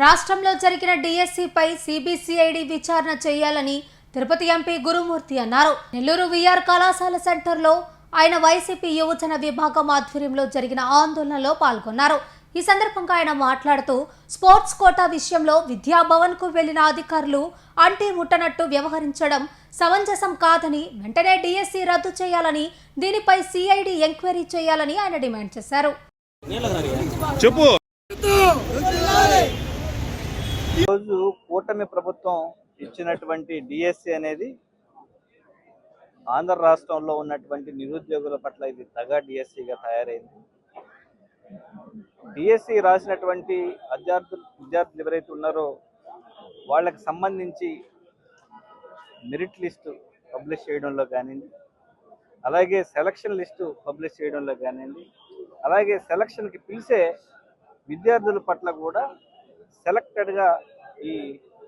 రాష్ట్రంలో జరిగిన డిఎస్సిపై సిబిసిఐడి విచారణ చేయాలని తిరుపతి ఎంపీ గురుమూర్తి అన్నారు. నెల్లూరు విఆర్ కళాశాల సెంటర్లో ఆయన వైసీపీ యువజన విభాగం ఆధ్వర్యంలో జరిగిన ఆందోళనలో పాల్గొన్నారు. ఈ సందర్భంగా ఆయన మాట్లాడుతూ స్పోర్ట్స్ కోటా విషయంలో విద్యాభవన్ కు వెళ్లిన అధికారులు అంటి ముట్టనట్టు వ్యవహరించడం సమంజసం కాదని, వెంటనే డిఎస్సి రద్దు చేయాలని, దీనిపై సిఐడి ఎంక్వైరీ చేయాలని ఆయన డిమాండ్ చేశారు. ఈరోజు కూటమి ప్రభుత్వం ఇచ్చినటువంటి డిఎస్సి అనేది ఆంధ్ర రాష్ట్రంలో ఉన్నటువంటి నిరుద్యోగుల పట్ల ఇది తగా డిఎస్సిగా తయారైంది. డిఎస్సి రాసినటువంటి విద్యార్థులు ఎవరైతే ఉన్నారో వాళ్ళకి సంబంధించి మెరిట్ లిస్టు పబ్లిష్ చేయడంలో కానివ్వండి, అలాగే సెలక్షన్ లిస్టు పబ్లిష్ చేయడంలో కానివ్వండి, అలాగే సెలక్షన్కి పిలిచే విద్యార్థుల పట్ల కూడా సెలెక్టెడ్గా ఈ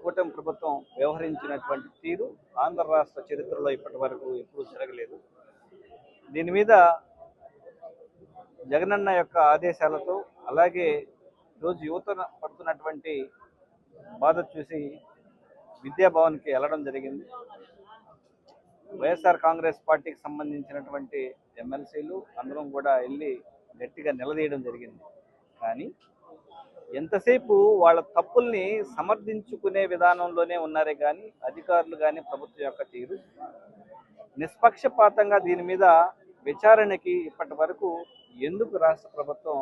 కూటమి ప్రభుత్వం వ్యవహరించినటువంటి తీరు ఆంధ్ర రాష్ట్ర చరిత్రలో ఇప్పటి వరకు ఎప్పుడూ జరగలేదు. దీని మీద జగనన్న యొక్క ఆదేశాలతో, అలాగే రోజు యువత పడుతున్నటువంటి బాధ చూసి విద్యాభవన్కి వెళ్ళడం జరిగింది. వైఎస్ఆర్ కాంగ్రెస్ పార్టీకి సంబంధించినటువంటి ఎమ్మెల్సీలు అందరం కూడా వెళ్ళి గట్టిగా నిలదీయడం జరిగింది. కానీ ఎంతసేపు వాళ్ళ తప్పుల్ని సమర్థించుకునే విధానంలోనే ఉన్నారే కానీ అధికారులు కానీ ప్రభుత్వం యొక్క తీరు నిష్పక్షపాతంగా దీని మీద విచారణకి ఇప్పటి వరకు ఎందుకు రాష్ట్ర ప్రభుత్వం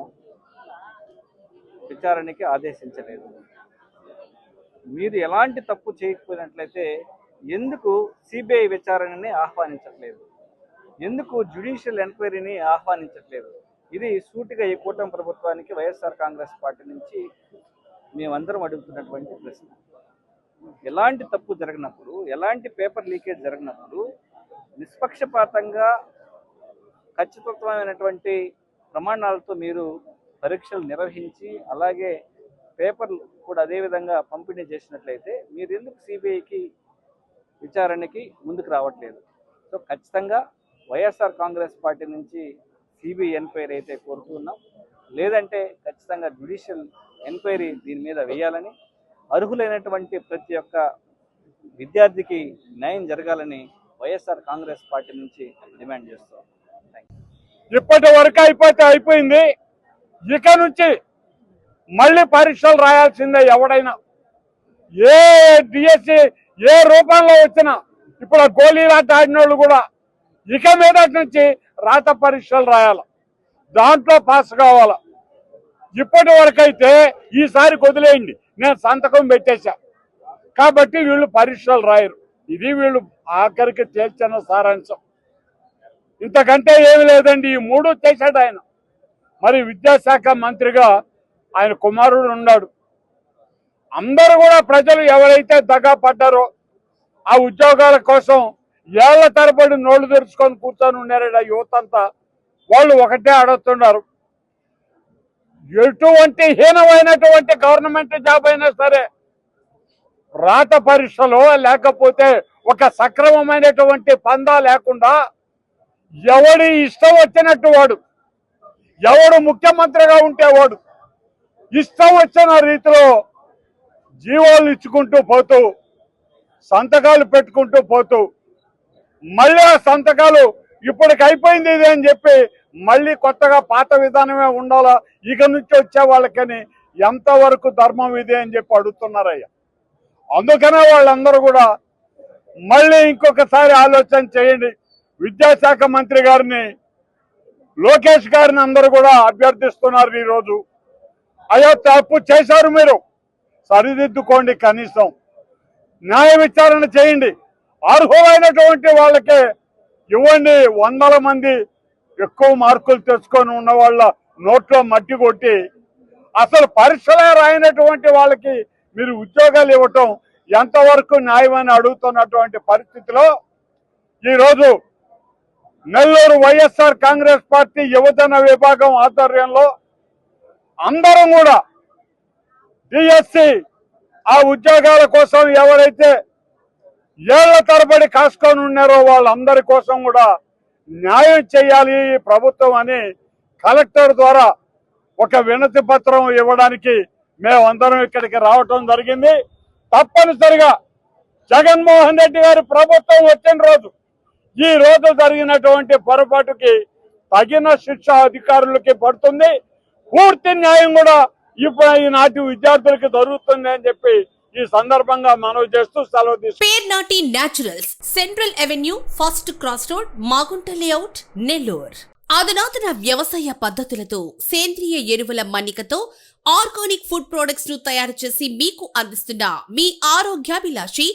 విచారణకి ఆదేశించలేదు? మీరు ఎలాంటి తప్పు చేయకపోయినట్లయితే ఎందుకు సిబిఐ విచారణని ఆహ్వానించట్లేదు? ఎందుకు జ్యుడిషియల్ ఎంక్వైరీని ఆహ్వానించట్లేదు? ఇది సూటిగా ఈ కూటమి ప్రభుత్వానికి వైఎస్ఆర్ కాంగ్రెస్ పార్టీ నుంచి మేమందరం అడుగుతున్నటువంటి ప్రశ్న. ఎలాంటి తప్పు జరిగినప్పుడు, ఎలాంటి పేపర్ లీకేజ్ జరిగినప్పుడు నిష్పక్షపాతంగా ఖచ్చితత్వమైనటువంటి ప్రమాణాలతో మీరు పరీక్షలు నిర్వహించి, అలాగే పేపర్లు కూడా అదేవిధంగా పంపిణీ చేసినట్లయితే మీరు ఎందుకు సిబిఐకి విచారణకి ముందుకు రావట్లేదు? సో ఖచ్చితంగా వైఎస్ఆర్ కాంగ్రెస్ పార్టీ నుంచి సిబిఐ ఎంక్వైరీ అయితే కోరుతున్నాం. లేదంటే ఖచ్చితంగా జ్యుడిషియల్ ఎంక్వైరీ దీని మీద వేయాలని, అర్హులైనటువంటి ప్రతి ఒక్క విద్యార్థికి న్యాయం జరగాలని వైఎస్ఆర్ కాంగ్రెస్ పార్టీ నుంచి డిమాండ్ చేస్తాం. ఇప్పటి వరకు అయిపోయింది. ఇక నుంచి మళ్ళీ పరీక్షలు రాయాల్సిందే. ఎవడైనా ఏ డిఎస్సి ఏ రూపంలో వచ్చినా, ఇప్పుడు గోళీలాట ఆడిన వాళ్ళు కూడా ఇక మీద నుంచి రాత పరీక్షలు రాయాల, దాంట్లో పాస్ కావాల. ఇప్పటి వరకైతే ఈసారి వదిలేయండి, నేను సంతకం పెట్టేశా కాబట్టి వీళ్ళు పరీక్షలు రాయరు. ఇది వీళ్ళు ఆఖరికి తేల్చిన సారాంశం. ఇంతకంటే ఏమి లేదండి. ఈ మూడు చేశాడు ఆయన. మరి విద్యాశాఖ మంత్రిగా ఆయన కుమారుడు ఉన్నాడు. అందరూ కూడా ప్రజలు ఎవరైతే దగా పడ్డారో ఆ ఉద్యోగాల కోసం ఏళ్ల తరబడి నోళ్లు తెరుచుకొని కూర్చొని ఉన్నారు యువత అంతా. వాళ్ళు ఒకటే అడుగుతున్నారు, ఎటువంటి హీనమైనటువంటి గవర్నమెంట్ జాబ్ అయినా సరే రాత పరీక్షలో లేకపోతే ఒక సక్రమమైనటువంటి పందా లేకుండా ఎవడి ఇష్టం వచ్చినట్టు వాడు, ఎవడు ముఖ్యమంత్రిగా ఉంటేవాడు ఇష్టం వచ్చిన రీతిలో జీవోలు ఇచ్చుకుంటూ పోతూ, సంతకాలు పెట్టుకుంటూ పోతూ, మళ్ళీ ఆ సంతకాలు ఇప్పటికి అయిపోయింది ఇది అని చెప్పి మళ్ళీ కొత్తగా పాత విధానమే ఉండాలా ఇక నుంచి వచ్చే వాళ్ళకని ఎంతవరకు ధర్మం ఇది అని చెప్పి అడుగుతున్నారయ్యా. అందుకనే వాళ్ళందరూ కూడా మళ్ళీ ఇంకొకసారి ఆలోచన చేయండి. విద్యాశాఖ మంత్రి గారిని, లోకేష్ గారిని అందరూ కూడా అభ్యర్థిస్తున్నారు ఈరోజు. అయ్యో తప్పు చేశారు, మీరు సరిదిద్దుకోండి, కనీసం న్యాయ విచారణ చేయండి, అర్హులైనటువంటి వాళ్ళకే ఇవ్వండి. 100 మంది ఎక్కువ మార్కులు తెచ్చుకొని ఉన్న వాళ్ళ నోట్లో మట్టి కొట్టి అసలు పరీక్షలే రాయినటువంటి వాళ్ళకి మీరు ఉద్యోగాలు ఇవ్వటం ఎంతవరకు న్యాయమని అడుగుతున్నటువంటి పరిస్థితిలో ఈరోజు నెల్లూరు వైఎస్ఆర్ కాంగ్రెస్ పార్టీ యువజన విభాగం ఆధ్వర్యంలో అందరం కూడా డిఎస్సి ఆ ఉద్యోగాల కోసం ఎవరైతే ఏళ్ల తరబడి కాసుకొని ఉన్నారో వాళ్ళందరి కోసం కూడా న్యాయం చేయాలి ప్రభుత్వం అని కలెక్టర్ ద్వారా ఒక వినతి పత్రం ఇవ్వడానికి మేమందరం ఇక్కడికి రావటం జరిగింది. తప్పనిసరిగా జగన్మోహన్ రెడ్డి గారి ప్రభుత్వం వచ్చిన రోజు ఈ రోజు జరిగినటువంటి పొరపాటుకి తగిన శిక్ష అధికారులకి పడుతుంది. పూర్తి న్యాయం కూడా ఇప్పుడు ఈనాటి విద్యార్థులకి జరుగుతుంది అని చెప్పి ఈ సందర్భంగా మనవి చేస్తూ సెలవు తీసుకుంటున్నాను. Pernati naturals, central avenue, first cross road, Magunta layout, Nellore. అధునాతన వ్యవసాయ పద్ధతులతో సేంద్రియ ఎరువుల మన్నికతో ఆర్గానిక్ ఫుడ్ ప్రొడక్ట్స్ ను తయారు చేసి మీకు అందిస్తున్న మీ ఆరోగ్యాభిలాషి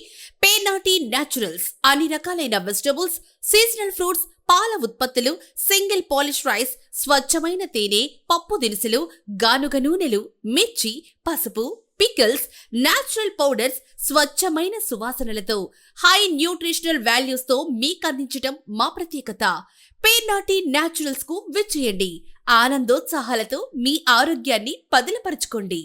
పేర్నాటి న్యాచురల్స్. అన్ని రకాలైన వెజిటబుల్స్, సీజనల్ ఫ్రూట్స్, పాల ఉత్పత్తులు, సింగిల్ పాలిష్ రైస్, స్వచ్ఛమైన తేనె, పప్పు దినుసులు, గానుగ నూనెలు, మిర్చి, పసుపు, పికిల్స్, నేచురల్ పౌడర్స్, స్వచ్ఛమైన సువాసనలతో హై న్యూట్రిషనల్ వాల్యూస్ తో మీకందించటం మా ప్రత్యేకత. పేర్నాటి న్యాచురల్స్ కు విచ్చేయండి. ఆనందోత్సాహాలతో మీ ఆరోగ్యాన్ని పదిలపరచుకోండి.